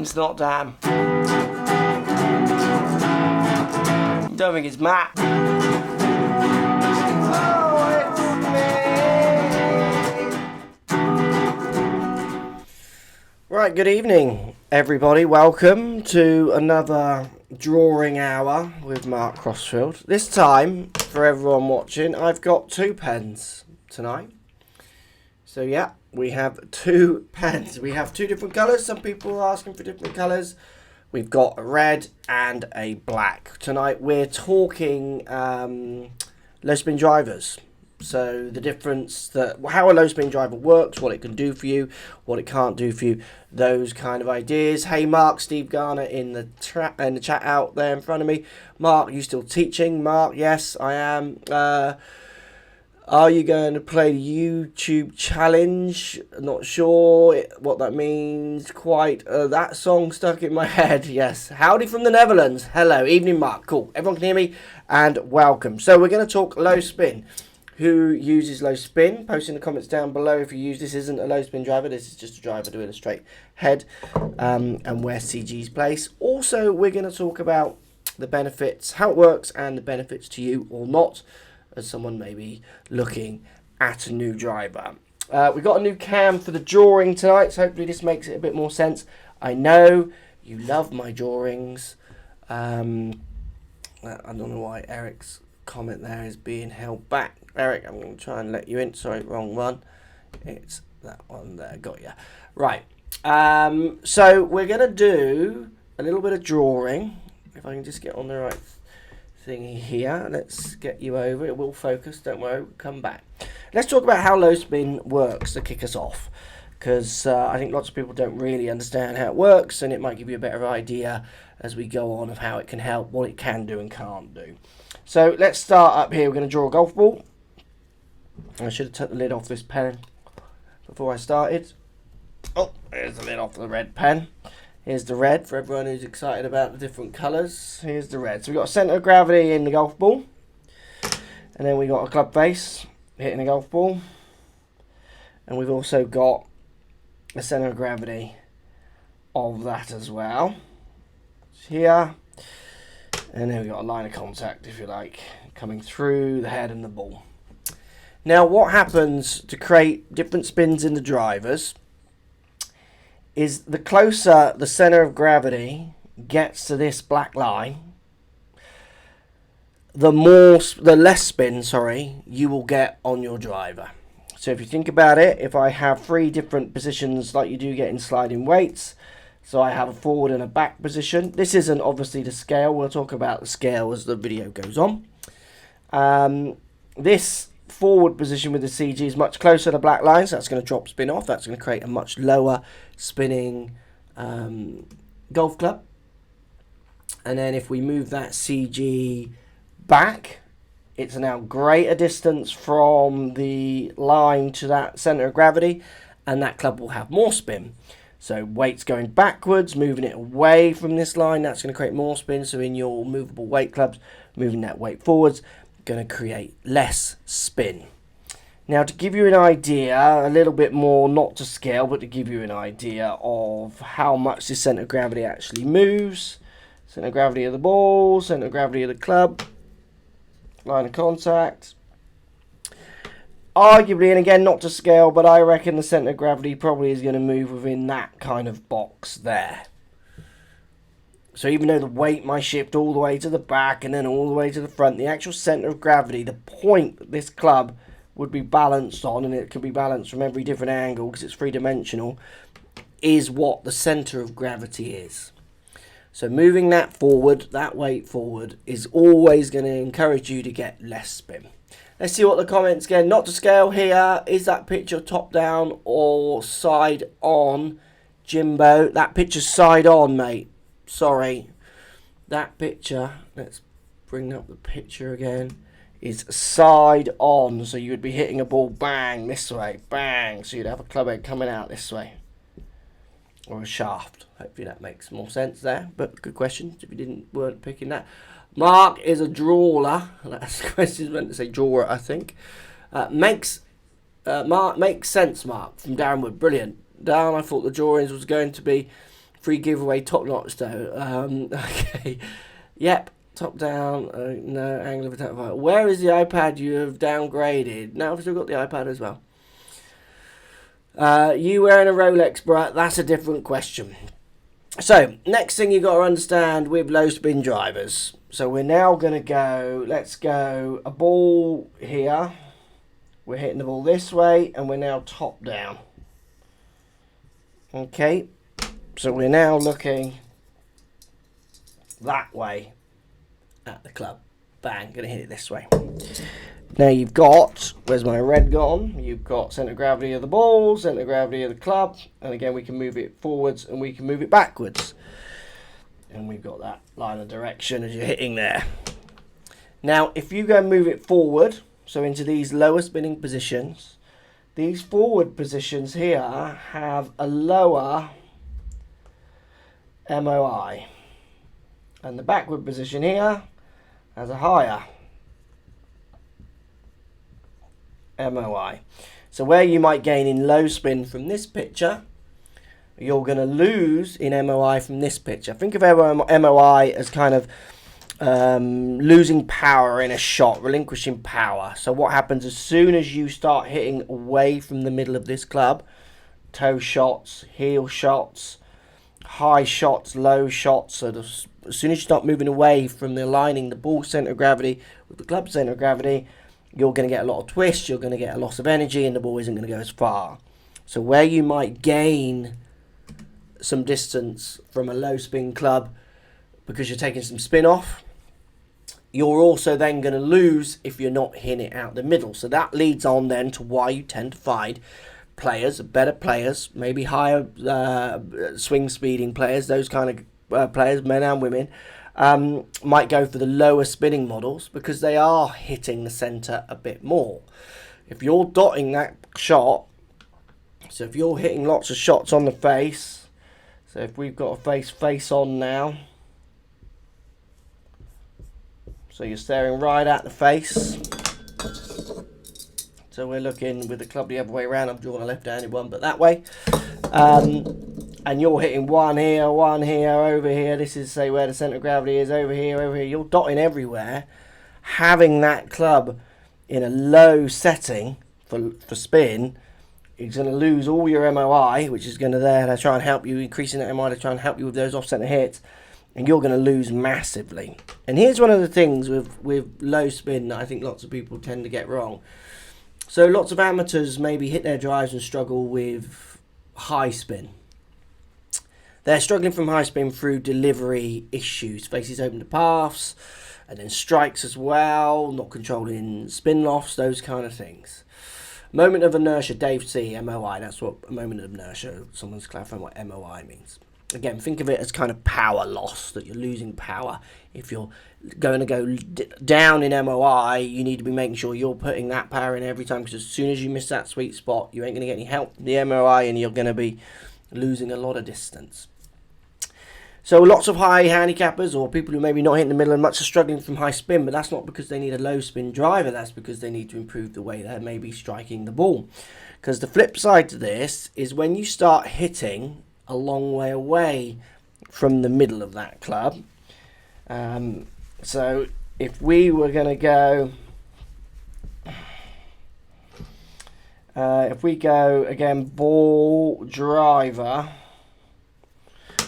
It's not Dan. Don't think it's Matt. Oh, it's me. Right, good evening, everybody. Welcome to another drawing hour with Mark Crossfield. This time, for everyone watching, I've got 2 pens tonight. So yeah, we have 2 pens. We have 2 different colours. Some people are asking for different colours. We've got a red and a black. Tonight we're talking low spin drivers. So the difference, how a low spin driver works, what it can do for you, what it can't do for you, those kind of ideas. Hey Mark, Steve Garner in the chat out there in front of me. Mark, you still teaching? Mark, yes, I am. Are you going to play the YouTube challenge? Not sure what that means quite. That song stuck in my head. Yes. Howdy from the Netherlands. Hello. Evening, Mark. Cool. Everyone can hear me. And welcome. So we're going to talk low spin. Who uses low spin? Post in the comments down below if you use. This isn't a low spin driver. This is just a driver to illustrate head and where CG's place. Also, we're going to talk about the benefits, how it works, and the benefits to you or not, as someone may be looking at a new driver. We've got a new cam for the drawing tonight, so hopefully this makes it a bit more sense. I know you love my drawings. I don't know why Eric's comment there is being held back. Eric, I'm going to try and let you in. Sorry, wrong one. It's that one there. Got you. Right. So we're going to do a little bit of drawing. If I can just get on the right thingy here. Let's get you over. It will focus. Don't worry. We'll come back. Let's talk about how low spin works to kick us off, because I think lots of people don't really understand how it works, and it might give you a better idea as we go on of how it can help, what it can do and can't do. So let's start up here. We're going to draw a golf ball. I should have took the lid off this pen before I started. Oh, there's the lid off the red pen. Here's the red for everyone who's excited about the different colours. Here's the red. So we've got a centre of gravity in the golf ball. And then we've got a club face hitting a golf ball. And we've also got a centre of gravity of that as well. It's here. And then we've got a line of contact, if you like, coming through the head and the ball. Now what happens to create different spins in the drivers is the closer the center of gravity gets to this black line, the less spin, you will get on your driver. So if you think about it, if I have 3 different positions like you do get in sliding weights, so I have a forward and a back position. This isn't obviously the scale. We'll talk about the scale as the video goes on. This forward position with the CG is much closer to the black line, so that's going to drop spin off. That's going to create a much lower spinning golf club. And then if we move that CG back, it's now greater distance from the line to that center of gravity, and that club will have more spin. So weight's going backwards, moving it away from this line, that's going to create more spin. So in your movable weight clubs, moving that weight forwards, going to create less spin. Now to give you an idea, a little bit more, not to scale, but to give you an idea of how much the centre of gravity actually moves. Centre of gravity of the ball, centre of gravity of the club, line of contact. Arguably, and again not to scale, but I reckon the centre of gravity probably is going to move within that kind of box there. So even though the weight might shift all the way to the back and then all the way to the front, the actual centre of gravity, the point that this club would be balanced on, and it can be balanced from every different angle because it's 3-dimensional, is what the centre of gravity is. So moving that forward, that weight forward, is always going to encourage you to get less spin. Let's see what the comments get. Not to scale here. Is that picture top down or side on? Jimbo, that picture's side on, mate. Sorry, that picture, let's bring up the picture again, is side on. So you would be hitting a ball bang this way, bang. So you'd have a club head coming out this way, or a shaft. Hopefully that makes more sense there. But good question if you weren't picking that. Mark is a drawer. That's the question meant to say drawer, I think. Makes sense, Mark, from Darren Wood. Brilliant. Darren, I thought the drawings was going to be Free giveaway, top notch though. Okay. Yep. Top down. No. Angle of attack. Where is the iPad you have downgraded? No, I've still got the iPad as well. You wearing a Rolex, bruh? That's a different question. So, next thing you got to understand with low spin drivers. So we're now going to go, let's go a ball here. We're hitting the ball this way and we're now top down. Okay. So we're now looking that way at the club. Bang, going to hit it this way. Now you've got, where's my red gone? You've got centre of gravity of the ball, centre of gravity of the club, and again we can move it forwards and we can move it backwards. And we've got that line of direction as you're hitting there. Now if you go and move it forward, so into these lower spinning positions, these forward positions here have a lower MOI. And the backward position here has a higher MOI. So where you might gain in low spin from this picture, you're going to lose in MOI from this picture. Think of MOI as kind of losing power in a shot, relinquishing power. So what happens as soon as you start hitting away from the middle of this club, toe shots, heel shots, high shots, low shots, so as soon as you start moving away from the aligning the ball centre of gravity with the club centre of gravity, you're going to get a lot of twist, you're going to get a loss of energy, and the ball isn't going to go as far. So where you might gain some distance from a low spin club because you're taking some spin off, you're also then going to lose if you're not hitting it out the middle. So that leads on then to why you tend to find players, better players, maybe higher swing speeding players, those kind of players, men and women, might go for the lower spinning models because they are hitting the centre a bit more. If you're dotting that shot, so if you're hitting lots of shots on the face, so if we've got a face on now, so you're staring right at the face. So we're looking with the club the other way around. I'm drawing a left-handed one, but that way. And you're hitting one here, over here. This is, say, where the centre of gravity is, over here, over here. You're dotting everywhere. Having that club in a low setting for spin, it's going to lose all your MOI, which is going to there to try and help you, increasing that MOI to try and help you with those off-centre hits. And you're going to lose massively. And here's one of the things with low spin that I think lots of people tend to get wrong. So lots of amateurs maybe hit their drives and struggle with high spin. They're struggling from high spin through delivery issues, faces open to paths, and then strikes as well, not controlling spin lofts, those kind of things. Moment of inertia, Dave C, MOI, that's what a moment of inertia, someone's clarifying what MOI means. Again, think of it as kind of power loss, that you're losing power. If you're going to go down in MOI, you need to be making sure you're putting that power in every time, because as soon as you miss that sweet spot, you ain't going to get any help from the MOI and you're going to be losing a lot of distance. So lots of high handicappers or people who maybe not hitting the middle and much are struggling from high spin, but that's not because they need a low spin driver, that's because they need to improve the way they're maybe striking the ball. Because the flip side to this is when you start hitting a long way away from the middle of that club. So if we were going to go, if we go again, ball driver,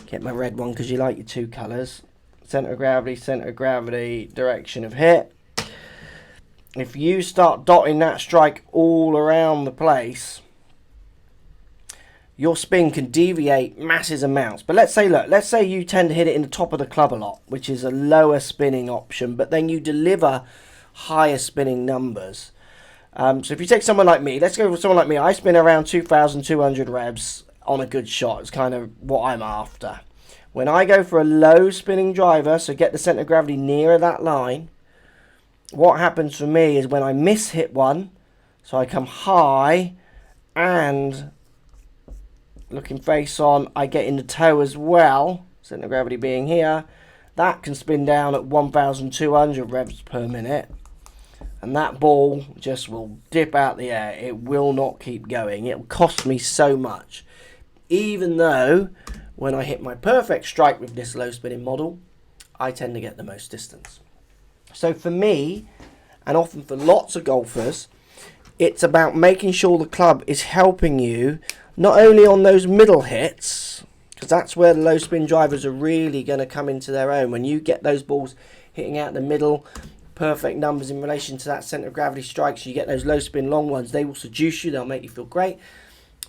get my red one because you like your two colours, centre of gravity, direction of hit. If you start dotting that strike all around the place, your spin can deviate massive amounts. But let's say you tend to hit it in the top of the club a lot, which is a lower spinning option, but then you deliver higher spinning numbers. So if you take someone like me, let's go with someone like me. I spin around 2,200 revs on a good shot. It's kind of what I'm after. When I go for a low spinning driver, so get the centre of gravity nearer that line, what happens for me is when I miss hit one, so I come high and looking face on, I get in the toe as well, centre of gravity being here, that can spin down at 1,200 revs per minute, and that ball just will dip out the air. It will not keep going. It will cost me so much. Even though when I hit my perfect strike with this low spinning model, I tend to get the most distance. So for me, and often for lots of golfers, it's about making sure the club is helping you not only on those middle hits, because that's where the low spin drivers are really going to come into their own. When you get those balls hitting out the middle, perfect numbers in relation to that centre of gravity strikes, you get those low spin long ones, they will seduce you, they'll make you feel great.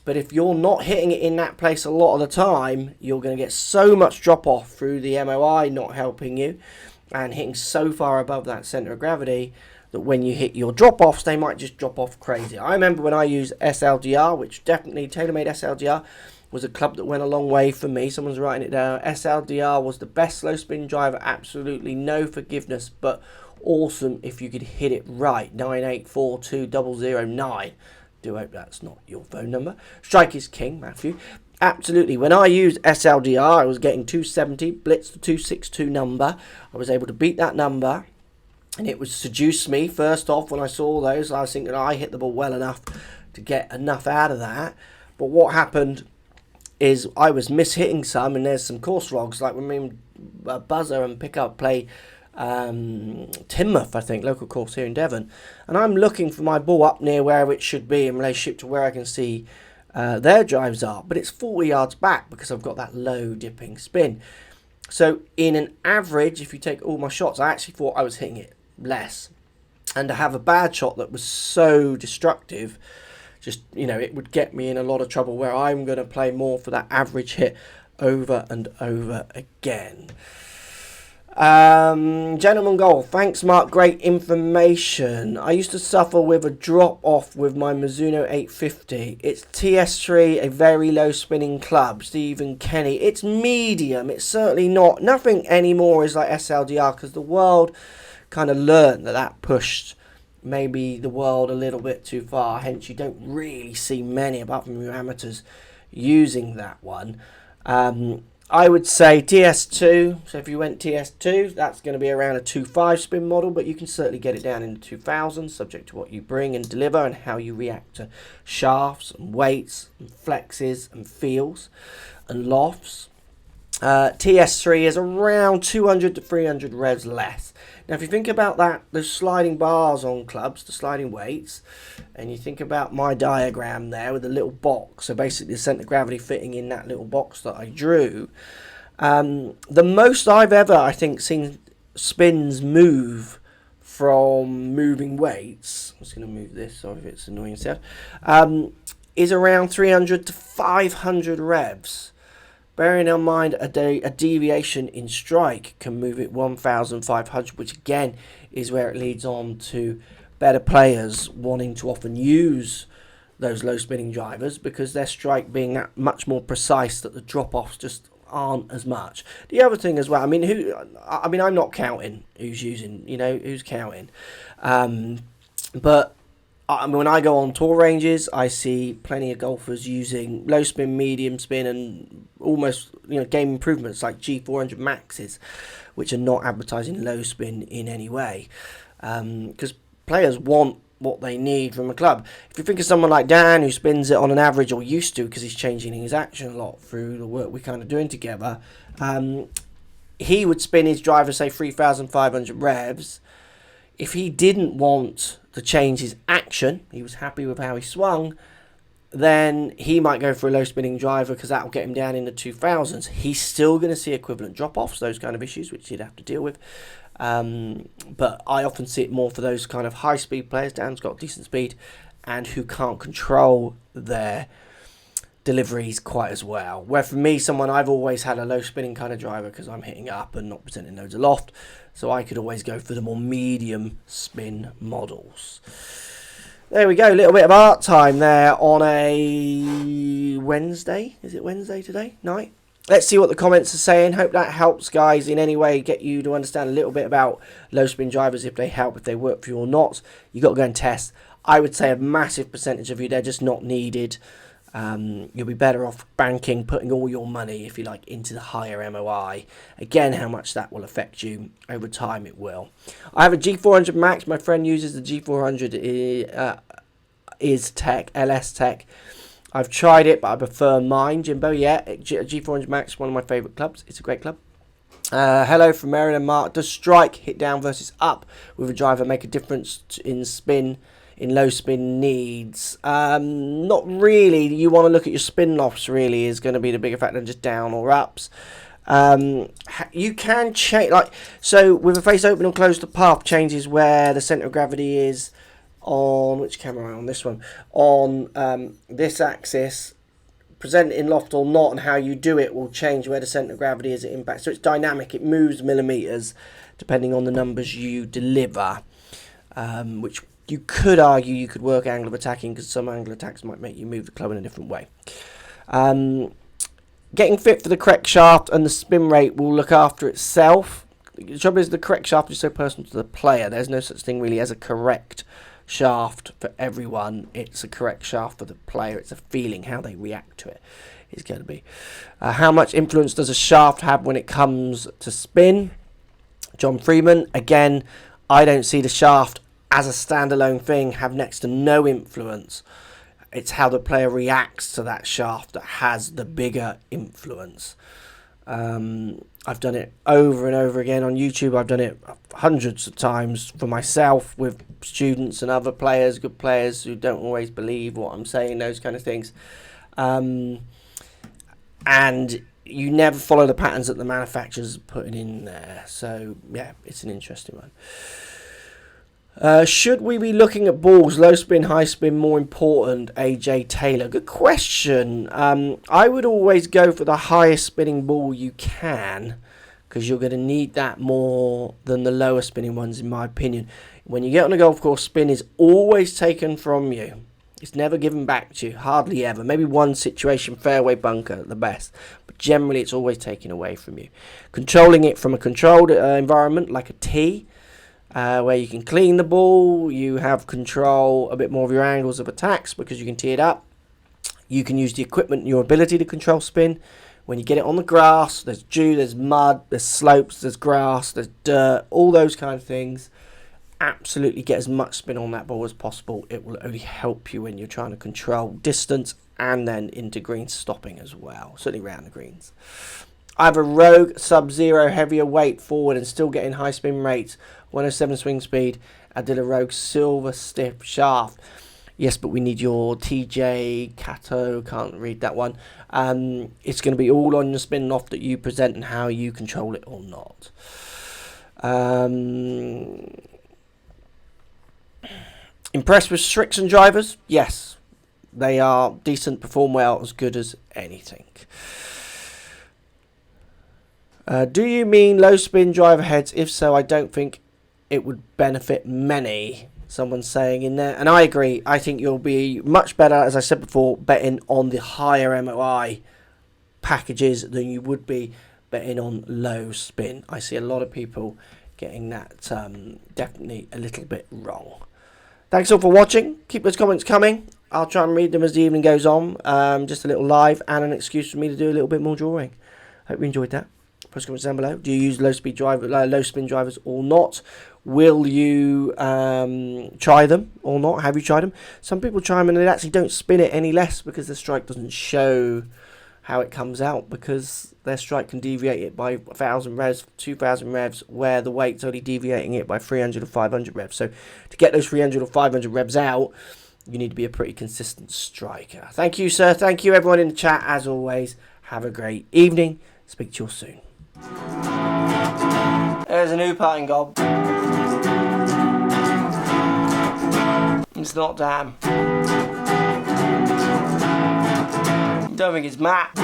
But if you're not hitting it in that place a lot of the time, you're going to get so much drop off through the MOI not helping you and hitting so far above that centre of gravity that when you hit your drop offs, they might just drop off crazy. I remember when I used SLDR, which definitely TaylorMade SLDR was a club that went a long way for me. Someone's writing it down. SLDR was the best slow spin driver, absolutely no forgiveness, but awesome if you could hit it right. 9842009. Do hope that's not your phone number. Strike is king, Matthew. Absolutely. When I used SLDR, I was getting 270, blitz the 262 number. I was able to beat that number, and it would seduce me. First off, when I saw those, I was thinking, I hit the ball well enough to get enough out of that. But what happened is I was mishitting some, and there's some course logs, like when me and Buzzer and Pickup play Teignmouth, I think, local course here in Devon, and I'm looking for my ball up near where it should be in relationship to where I can see their drives are, but it's 40 yards back because I've got that low dipping spin. So in an average, if you take all my shots, I actually thought I was hitting it less, and to have a bad shot that was so destructive, just, you know, it would get me in a lot of trouble where I'm going to play more for that average hit over and over again. Gentleman Golf, thanks Mark, great information. I used to suffer with a drop off with my Mizuno 850. It's TS3, a very low spinning club. Stephen Kenny, it's medium, it's certainly not, nothing anymore is like SLDR, because the world kind of learned that pushed maybe the world a little bit too far, hence you don't really see many, apart from your amateurs, using that one. I would say TS2, so if you went TS2, that's going to be around a 2.5 spin model, but you can certainly get it down into 2000, subject to what you bring and deliver and how you react to shafts and weights and flexes and feels and lofts. TS3 is around 200 to 300 revs less. Now, if you think about that, those sliding bars on clubs, the sliding weights, and you think about my diagram there with the little box, so basically the centre of gravity fitting in that little box that I drew, the most I've ever, I think, seen spins move from moving weights, I'm just going to move this, sorry if it's annoying yourself, is around 300 to 500 revs. Bearing in mind a deviation in strike can move it 1,500, which again is where it leads on to better players wanting to often use those low spinning drivers because their strike being that much more precise that the drop offs just aren't as much. The other thing as well, I'm not counting who's using, who's counting, but when I go on tour ranges, I see plenty of golfers using low spin, medium spin, and almost game improvements like G400 Maxes, which are not advertising low spin in any way, because players want what they need from a club. If you think of someone like Dan, who spins it on an average, or used to, because he's changing his action a lot through the work we're kind of doing together, he would spin his driver, say 3,500 revs. If he didn't want to change his action, he was happy with how he swung, then he might go for a low spinning driver because that will get him down in the 2000s. He's still going to see equivalent drop offs, those kind of issues, which he'd have to deal with. But I often see it more for those kind of high speed players. Dan's got decent speed and who can't control their deliveries quite as well. Where for me, I've always had a low spinning kind of driver because I'm hitting up and not presenting loads of loft, so I could always go for the more medium spin models. There we go, a little bit of art time there on a Wednesday. Is it Wednesday today night? Let's see what the comments are saying. Hope that helps, guys, in any way, get you to understand a little bit about low spin drivers, if they help, if they work for you or not. You've got to go and test. I would say a massive percentage of you, they're just not needed. You'll be better off banking, putting all your money, if you like, into the higher MOI. Again, how much that will affect you over time, it will. I have a G400 Max. My friend uses the G400 is Tech, LS Tech. I've tried it, but I prefer mine, Jimbo. Yeah, G400 Max, one of my favourite clubs. It's a great club. Hello from Maryland, Mark. Does strike, hit down versus up with a driver make a difference in spin, in low spin needs? Not really. You want to look at your spin lofts, really, is going to be the bigger factor than just down or ups. You can change, so with a face open and closed, the path changes where the centre of gravity is on, which camera on this one, on this axis. Present in loft or not, and how you do it will change where the centre of gravity is at impact. So it's dynamic. It moves millimetres depending on the numbers you deliver, which you could argue you could work angle of attacking, because some angle attacks might make you move the club in a different way. Getting fit for the correct shaft and the spin rate will look after itself. The trouble is the correct shaft is so personal to the player. There's no such thing really as a correct shaft for everyone. It's a correct shaft for the player. It's a feeling, how they react to it is going to be. How much influence does a shaft have when it comes to spin? John Freeman, again, I don't see the shaft as a standalone thing have next to no influence. It's how the player reacts to that shaft that has the bigger influence. I've done it over and over again on YouTube. I've done it hundreds of times for myself with students and other players, good players who don't always believe what I'm saying, those kind of things. And you never follow the patterns that the manufacturers are putting in there. So, yeah, it's an interesting one. Should we be looking at balls, low spin, high spin, more important? AJ Taylor. Good question. I would always go for the highest spinning ball you can, because you're going to need that more than the lower spinning ones, in my opinion. When you get on a golf course, spin is always taken from you. It's never given back to you, hardly ever. Maybe one situation, fairway bunker at the best, but generally it's always taken away from you. Controlling it from a controlled environment like a tee, where you can clean the ball, you have control a bit more of your angles of attacks because you can tee it up. You can use the equipment and your ability to control spin. When you get it on the grass, there's dew, there's mud, there's slopes, there's grass, there's dirt, all those kind of things. Absolutely get as much spin on that ball as possible. It will only help you when you're trying to control distance and then into green stopping as well, certainly around the greens. I have a Rogue Sub-Zero heavier weight forward and still getting high spin rates. 107 swing speed. I did a Rogue Silver stiff shaft. Yes, but we need your TJ Cato. Can't read that one. It's going to be all on the spin loft that you present and how you control it or not. Impressed with Strixon drivers? Yes. They are decent, perform well, as good as anything. Do you mean low spin driver heads? If so, I don't think it would benefit many. Someone's saying in there, and I agree. I think you'll be much better, as I said before, betting on the higher MOI packages than you would be betting on low spin. I see a lot of people getting that definitely a little bit wrong. Thanks all for watching. Keep those comments coming. I'll try and read them as the evening goes on. Just a little live and an excuse for me to do a little bit more drawing. Hope you enjoyed that. Post comments down below. Do you use low spin drivers or not? Will you try them or not? Have you tried them? Some people try them and they actually don't spin it any less because the strike doesn't show how it comes out, because their strike can deviate it by 1,000 revs, 2,000 revs, where the weight's only deviating it by 300 or 500 revs. So to get those 300 or 500 revs out, you need to be a pretty consistent striker. Thank you, sir. Thank you, everyone in the chat. As always, have a great evening. Speak to you all soon. There's a new putting gob. It's not damn. Don't think it's Matt.